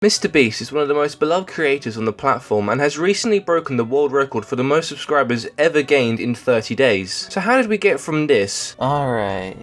MrBeast is one of the most beloved creators on the platform and has recently broken the world record for the most subscribers ever gained in 30 days. So how did we get from this? Alright.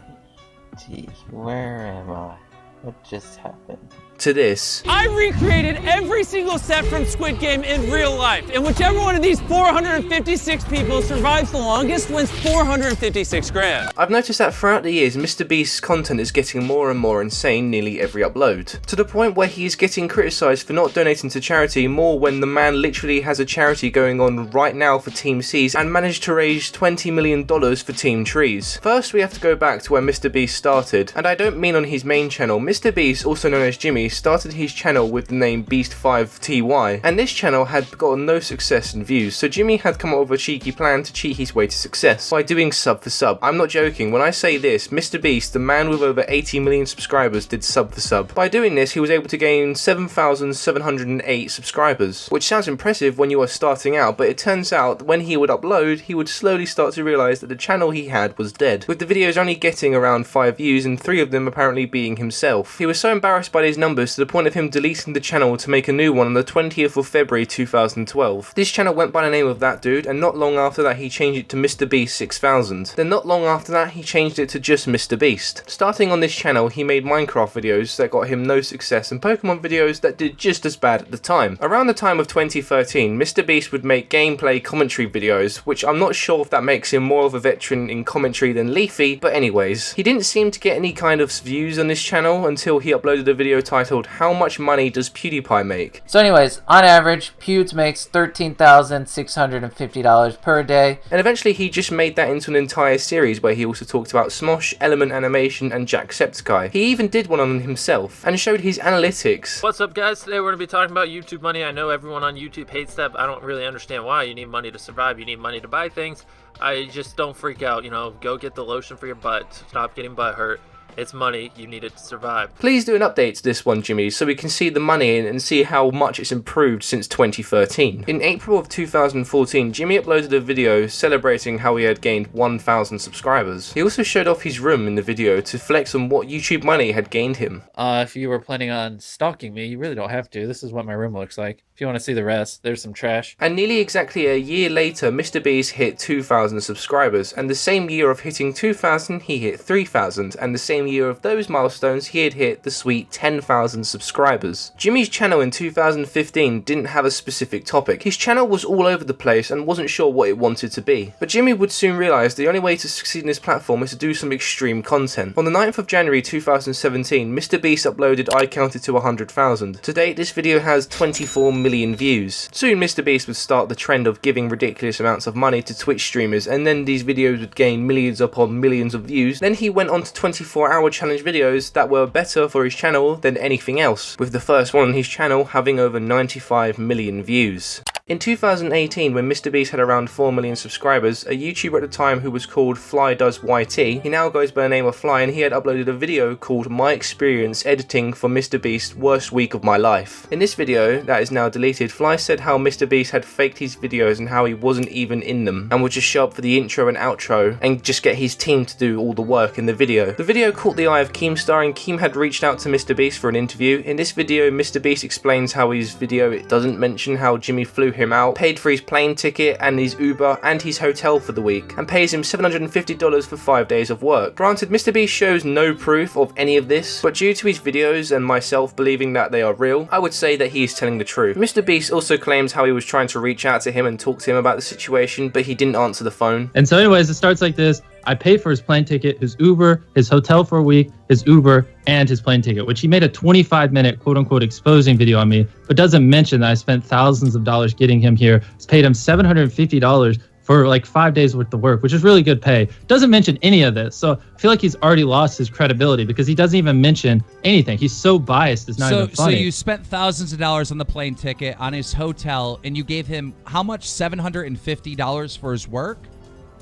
Gee, where am I? What just happened? To this. I recreated every single set from Squid Game in real life, and whichever one of these 456 people survives the longest wins 456 grand. I've noticed that throughout the years, MrBeast's content is getting more and more insane nearly every upload, to the point where he is getting criticised for not donating to charity more when the man literally has a charity going on right now for Team Seas and managed to raise $20 million for Team Trees. First, we have to go back to where MrBeast started, and I don't mean on his main channel. MrBeast, also known as Jimmy, started his channel with the name Beast5TY, and this channel had gotten no success and views, so Jimmy had come up with a cheeky plan to cheat his way to success by doing sub for sub. I'm not joking when I say this, MrBeast, the man with over 80 million subscribers, did sub for sub. By doing this, he was able to gain 7,708 subscribers, which sounds impressive when you are starting out, but it turns out that when he would upload, he would slowly start to realise that the channel he had was dead, with the videos only getting around 5 views and 3 of them apparently being himself. He was so embarrassed by these numbers to the point of him deleting the channel to make a new one on the 20th of February 2012. This channel went by the name of that dude, and not long after that he changed it to MrBeast 6000. Then not long after that he changed it to just MrBeast. Starting on this channel he made Minecraft videos that got him no success and Pokemon videos that did just as bad at the time. Around the time of 2013, MrBeast would make gameplay commentary videos, which I'm not sure if that makes him more of a veteran in commentary than Leafy, but anyways. He didn't seem to get any kind of views on this channel until he uploaded a video titled "How much money does PewDiePie make?" So anyways, on average, Pewds makes $13,650 per day. And eventually he just made that into an entire series where he also talked about Smosh, Element Animation and Jacksepticeye. He even did one on himself and showed his analytics. What's up guys, today we're going to be talking about YouTube money. I know everyone on YouTube hates that, but I don't really understand why. You need money to survive, you need money to buy things. I just don't freak out, you know, go get the lotion for your butt, stop getting butt hurt. It's money, you need it to survive. Please do an update to this one, Jimmy, so we can see the money and see how much it's improved since 2013. In April of 2014, Jimmy uploaded a video celebrating how he had gained 1,000 subscribers. He also showed off his room in the video to flex on what YouTube money had gained him. If you were planning on stalking me, you really don't have to. This is what my room looks like. If you want to see the rest, there's some trash. And nearly exactly a year later, MrBeast hit 2,000 subscribers, and the same year of hitting 2,000, he hit 3,000, and the same year of those milestones, he had hit the sweet 10,000 subscribers. Jimmy's channel in 2015 didn't have a specific topic. His channel was all over the place and wasn't sure what it wanted to be. But Jimmy would soon realise the only way to succeed in this platform is to do some extreme content. On the 9th of January 2017, MrBeast uploaded I Counted to 100,000. To date, this video has 24 million views. Soon MrBeast would start the trend of giving ridiculous amounts of money to Twitch streamers, and then these videos would gain millions upon millions of views. Then he went on to 24-hour challenge videos that were better for his channel than anything else, with the first one on his channel having over 95 million views. In 2018, when MrBeast had around 4 million subscribers, a YouTuber at the time who was called Fly Does YT, he now goes by the name of Fly, and he had uploaded a video called My Experience Editing for MrBeast's Worst Week of My Life. In this video, that is now deleted, Fly said how MrBeast had faked his videos and how he wasn't even in them, and would just show up for the intro and outro and just get his team to do all the work in the video. The video caught the eye of Keemstar, and Keem had reached out to MrBeast for an interview. In this video, MrBeast explains how his video, it doesn't mention how Jimmy flew him out, paid for his plane ticket and his Uber and his hotel for the week, and pays him $750 for 5 days of work. Granted, MrBeast shows no proof of any of this, but due to his videos and myself believing that they are real, I would say that he is telling the truth. MrBeast also claims how he was trying to reach out to him and talk to him about the situation, but he didn't answer the phone. And so anyways, it starts like this. I paid for his plane ticket, his Uber, his hotel for a week, his Uber, and his plane ticket, which he made a 25-minute quote-unquote exposing video on me, but doesn't mention that I spent thousands of dollars getting him here. It's paid him $750 for like 5 days worth of work, which is really good pay. Doesn't mention any of this. So I feel like he's already lost his credibility because he doesn't even mention anything. He's so biased, it's not even funny. So you spent thousands of dollars on the plane ticket, on his hotel, and you gave him how much? $750 for his work?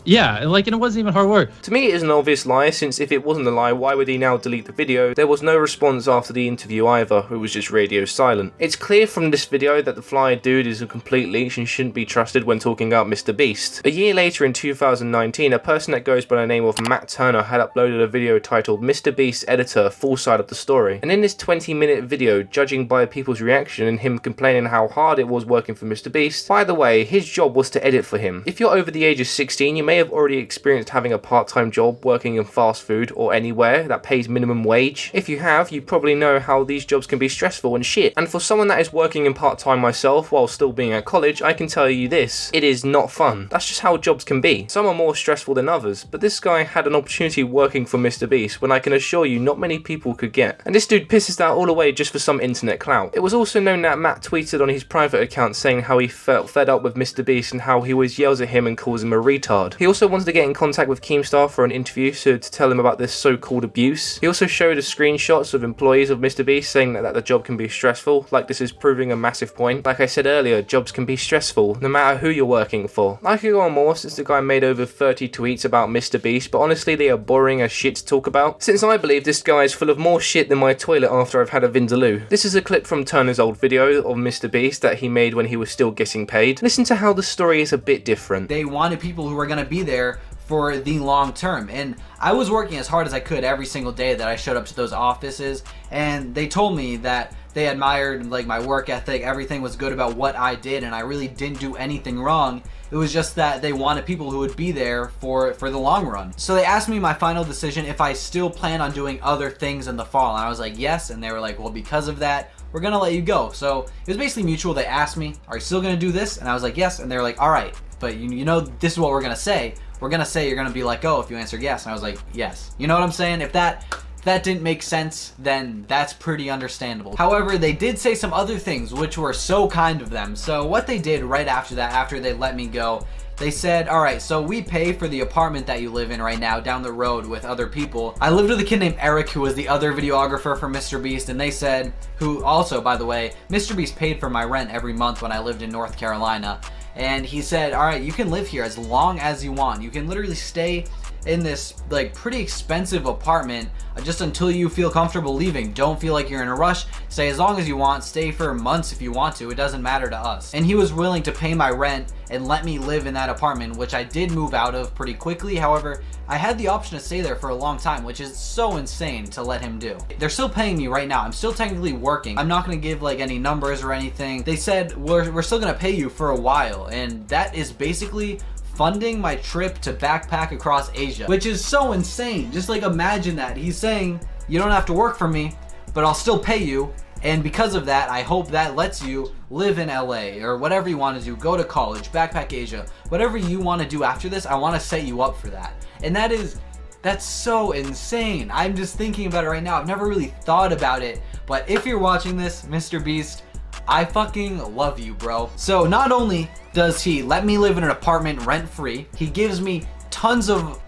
Yeah, and it wasn't even hard work. To me, it is an obvious lie, since if it wasn't a lie, why would he now delete the video? There was no response after the interview either, it was just radio silent. It's clear from this video that the fly dude is a complete leech and shouldn't be trusted when talking about MrBeast. A year later in 2019, a person that goes by the name of Matt Turner had uploaded a video titled MrBeast Editor, Full Side of the Story. And in this 20-minute video, judging by people's reaction and him complaining how hard it was working for MrBeast, by the way, his job was to edit for him. If you're over the age of 16, you may have already experienced having a part-time job working in fast food or anywhere that pays minimum wage. If you have, you probably know how these jobs can be stressful and shit. And for someone that is working in part-time myself while still being at college, I can tell you this, it is not fun. That's just how jobs can be. Some are more stressful than others, but this guy had an opportunity working for MrBeast when I can assure you not many people could get. And this dude pisses that all away just for some internet clout. It was also known that Matt tweeted on his private account saying how he felt fed up with MrBeast and how he always yells at him and calls him a retard. He also wanted to get in contact with Keemstar for an interview to tell him about this so-called abuse. He also showed us screenshots of employees of MrBeast saying that the job can be stressful, like this is proving a massive point. Like I said earlier, jobs can be stressful, no matter who you're working for. I could go on more since the guy made over 30 tweets about MrBeast, but honestly they are boring as shit to talk about, since I believe this guy is full of more shit than my toilet after I've had a Vindaloo. This is a clip from Turner's old video of MrBeast that he made when he was still getting paid. Listen to how the story is a bit different. They wanted people who were going to be there for the long term, and I was working as hard as I could every single day that I showed up to those offices, and they told me that they admired like my work ethic, everything was good about what I did, and I really didn't do anything wrong. It was just that they wanted people who would be there for the long run. So they asked me my final decision if I still plan on doing other things in the fall, and I was like yes, and they were like, well, because of that we're gonna let you go. So it was basically mutual. They asked me, are you still gonna do this? And I was like yes, and they were like, all right, but you know this is what we're gonna say. We're gonna say you're gonna be let go if you answer yes. And I was like yes. You know what I'm saying? If that didn't make sense, then that's pretty understandable. However, they did say some other things which were so kind of them. So what they did right after that, after they let me go, they said, all right, so we pay for the apartment that you live in right now down the road with other people. I lived with a kid named Eric who was the other videographer for MrBeast, and they said, who also, by the way, MrBeast paid for my rent every month when I lived in North Carolina. And he said, all right, you can live here as long as you want. You can literally stay in this like pretty expensive apartment just until you feel comfortable leaving. Don't feel like you're in a rush. Stay as long as you want. Stay for months if you want to. It doesn't matter to us. And he was willing to pay my rent and let me live in that apartment, which I did move out of pretty quickly. However, I had the option to stay there for a long time, which is so insane to let him do. They're still paying me right now. I'm still technically working. I'm not gonna give like any numbers or anything. They said we're still gonna pay you for a while, and that is basically funding my trip to backpack across Asia, which is so insane. Just like imagine that. He's saying you don't have to work for me, but I'll still pay you. And because of that, I hope that lets you live in LA or whatever you want to do, go to college, backpack Asia, whatever you want to do after this, I want to set you up for that. And that's so insane. I'm just thinking about it right now. I've never really thought about it, but if you're watching this, MrBeast, I fucking love you, bro. So not only does he let me live in an apartment rent-free, he gives me tons of,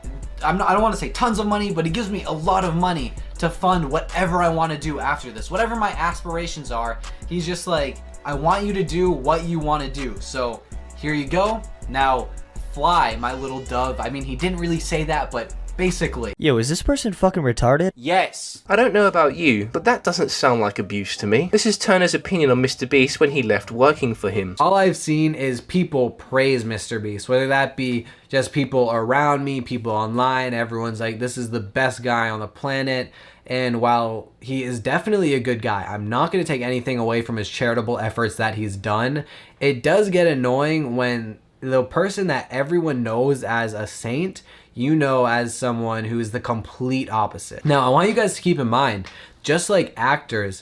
I don't want to say tons of money, but he gives me a lot of money to fund whatever I want to do after this. Whatever my aspirations are, he's just like, I want you to do what you want to do. So here you go. Now fly, my little dove. I mean, he didn't really say that, but basically. Yo, is this person fucking retarded? Yes. I don't know about you, but that doesn't sound like abuse to me. This is Turner's opinion on MrBeast when he left working for him. All I've seen is people praise MrBeast, whether that be just people around me, people online. Everyone's like, this is the best guy on the planet. And while he is definitely a good guy, I'm not going to take anything away from his charitable efforts that he's done. It does get annoying when the person that everyone knows as a saint, you know as someone who is the complete opposite. Now, I want you guys to keep in mind, just like actors,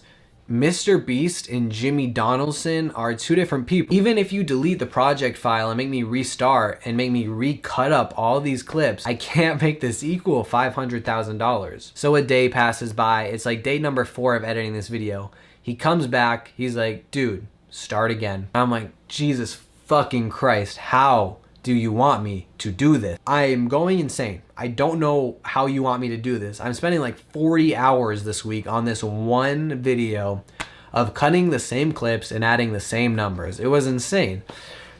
MrBeast and Jimmy Donaldson are two different people. Even if you delete the project file and make me restart and make me recut up all these clips, I can't make this equal $500,000. So a day passes by. It's like day number 4 of editing this video. He comes back. He's like, dude, start again. I'm like, Jesus fucking Christ, how do you want me to do this? I am going insane. I don't know how you want me to do this. I'm spending like 40 hours this week on this one video of cutting the same clips and adding the same numbers. It was insane.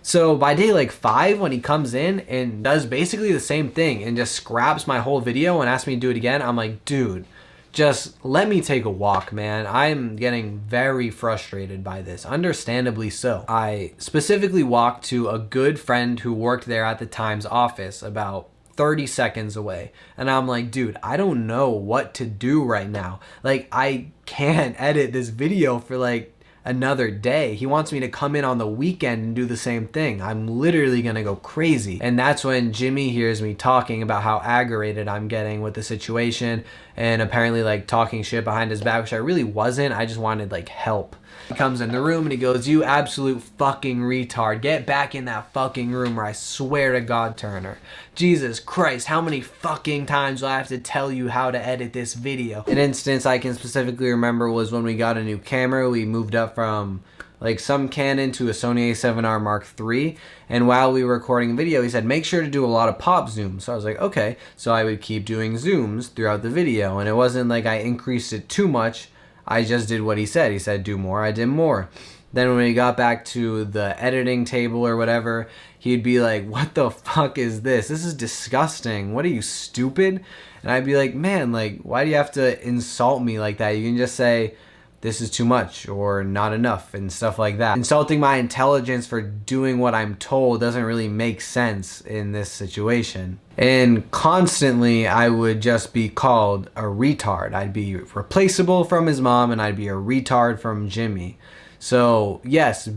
So by day like 5, when he comes in and does basically the same thing and just scraps my whole video and asks me to do it again, I'm like, dude, just let me take a walk, man. I'm getting very frustrated by this, understandably so. I specifically walked to a good friend who worked there at the Times office about 30 seconds away. And I'm like, dude, I don't know what to do right now. Like, I can't edit this video for like another day. He wants me to come in on the weekend and do the same thing. I'm literally gonna go crazy. And that's when Jimmy hears me talking about how aggravated I'm getting with the situation, and apparently like talking shit behind his back, which I really wasn't. I just wanted like help. He comes in the room and he goes, "You absolute fucking retard. Get back in that fucking room, or I swear to God, Turner. Jesus Christ, how many fucking times do I have to tell you how to edit this video?" An instance I can specifically remember was when we got a new camera. We moved up from like some Canon to a Sony A7R Mark III, and while we were recording a video, he said, "Make sure to do a lot of pop zooms." So I was like, okay. So I would keep doing zooms throughout the video, and it wasn't like I increased it too much. I just did what he said. He said do more, I did more. Then when we got back to the editing table or whatever, he'd be like, "What the fuck is this? This is disgusting. What are you, stupid?" And I'd be like, "Man, like, why do you have to insult me like that? You can just say, this is too much or not enough," and stuff like that. Insulting my intelligence for doing what I'm told doesn't really make sense in this situation. And constantly I would just be called a retard. I'd be replaceable from his mom, and I'd be a retard from Jimmy. So yes,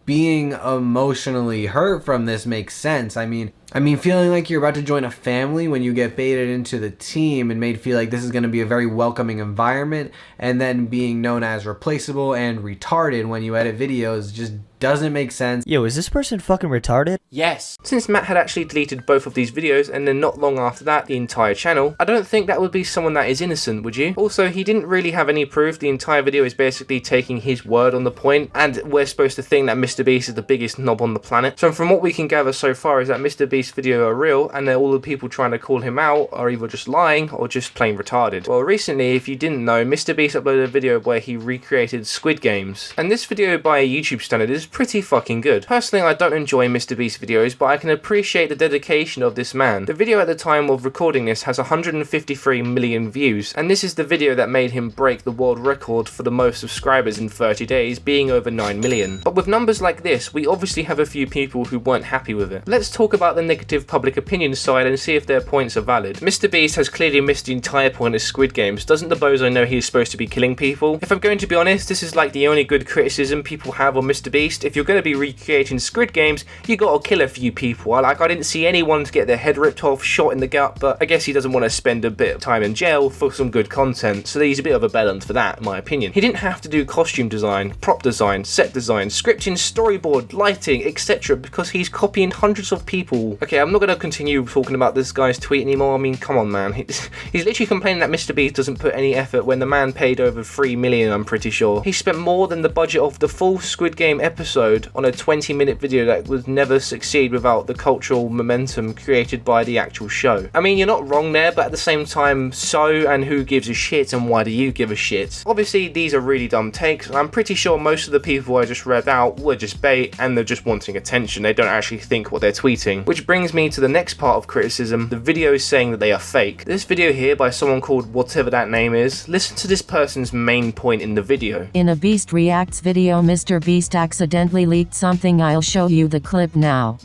being emotionally hurt from this makes sense. I mean, feeling like you're about to join a family when you get baited into the team and made feel like this is going to be a very welcoming environment, and then being known as replaceable and retarded when you edit videos just doesn't make sense. Yo, is this person fucking retarded? Yes. Since Matt had actually deleted both of these videos, and then not long after that, the entire channel, I don't think that would be someone that is innocent, would you? Also, he didn't really have any proof. The entire video is basically taking his word on the point, and we're supposed to think that MrBeast is the biggest knob on the planet. So from what we can gather so far is that MrBeast's video are real, and that all the people trying to call him out are either just lying or just plain retarded. Well, recently, if you didn't know, MrBeast uploaded a video where he recreated Squid Games, and this video by a YouTube standard is pretty fucking good. Personally, I don't enjoy MrBeast videos, but I can appreciate the dedication of this man. The video at the time of recording this has 153 million views, and this is the video that made him break the world record for the most subscribers in 30 days, being over 9 million. But with numbers like this, we obviously have a few people who weren't happy with it. Let's talk about the negative public opinion side and see if their points are valid. MrBeast has clearly missed the entire point of Squid Games. Doesn't the bozo know he's supposed to be killing people? If I'm going to be honest, this is like the only good criticism people have on MrBeast. If you're going to be recreating Squid Games, you gotta kill a few people. I didn't see anyone to get their head ripped off, shot in the gut, but I guess he doesn't want to spend a bit of time in jail for some good content, so he's a bit of a bellend for that, in my opinion. He didn't have to do costume design, prop design, set design, scripting, storyboard, lighting, etc. because he's copying hundreds of people. Okay, I'm not going to continue talking about this guy's tweet anymore. I mean, come on, man. He's literally complaining that MrBeast doesn't put any effort when the man paid over 3 million, I'm pretty sure. He spent more than the budget of the full Squid Game episode on a 20-minute video that would never succeed without the cultural momentum created by the actual show. I mean, you're not wrong there, but at the same time, so, and who gives a shit, and why do you give a shit? Obviously, these are really dumb takes. I'm pretty sure most of the people I just read out were just bait, and they're just wanting attention. They don't actually think what they're tweeting. Which brings me to the next part of criticism, the videos saying that they are fake. This video here by someone called whatever that name is, listen to this person's main point in the video. In a Beast Reacts video, MrBeast accidentally leaked something. I'll show you the clip now.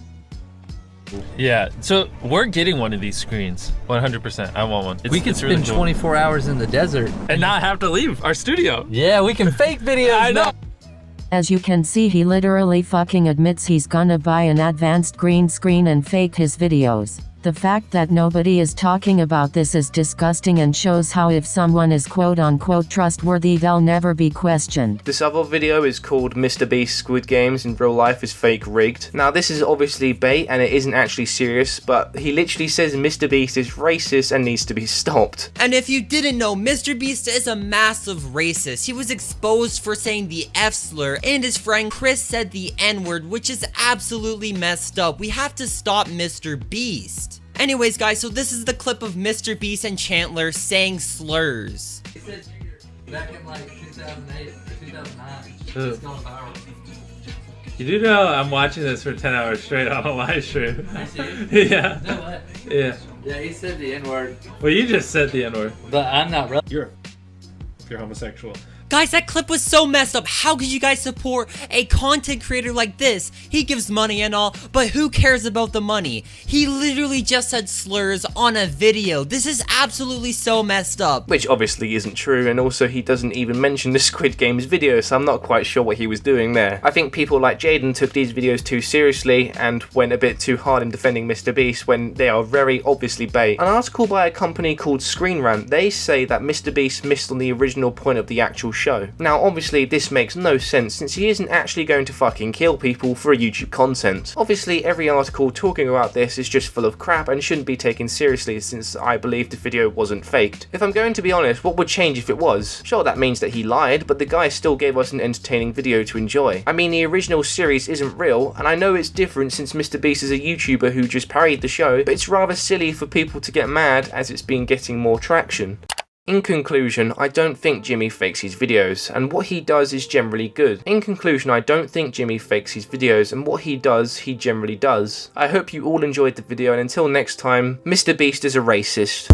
Yeah, so we're getting one of these screens, 100%. I want one. We could spend really cool. 24 hours in the desert and not have to leave our studio. Yeah, we can fake videos. I know. As you can see, he literally fucking admits he's gonna buy an advanced green screen and fake his videos. The fact that nobody is talking about this is disgusting and shows how if someone is quote-unquote trustworthy, they'll never be questioned. This other video is called MrBeast Squid Games in real life is fake rigged. Now this is obviously bait and it isn't actually serious, but he literally says MrBeast is racist and needs to be stopped. And if you didn't know, MrBeast is a massive racist. He was exposed for saying the F slur, and his friend Chris said the N-word, which is absolutely messed up. We have to stop MrBeast. Anyways guys, so this is the clip of MrBeast and Chandler saying slurs. He said back in like 2008 or 2009. It's going viral. You do know I'm watching this for 10 hours straight on a live stream. I see. Yeah. No way. Yeah. Yeah, he said the N-word. Well, you just said the N-word. But I'm not real. You're homosexual. Guys, that clip was so messed up. How could you guys support a content creator like this? He gives money and all, but who cares about the money? He literally just said slurs on a video. This is absolutely so messed up. Which obviously isn't true, and also he doesn't even mention the Squid Game's video, so I'm not quite sure what he was doing there. I think people like Jaden took these videos too seriously and went a bit too hard in defending MrBeast when they are very obviously bait. An article by a company called Screen Rant, they say that MrBeast missed on the original point of the actual show. Now obviously this makes no sense since he isn't actually going to fucking kill people for YouTube content. Obviously every article talking about this is just full of crap and shouldn't be taken seriously since I believe the video wasn't faked. If I'm going to be honest, what would change if it was? Sure, that means that he lied, but the guy still gave us an entertaining video to enjoy. I mean, the original series isn't real, and I know it's different since MrBeast is a YouTuber who just parodied the show, but it's rather silly for people to get mad as it's been getting more traction. In conclusion, I don't think Jimmy fakes his videos, and what he does is generally good. In conclusion, I don't think Jimmy fakes his videos, and what he does, he generally does. I hope you all enjoyed the video, and until next time, MrBeast is a racist.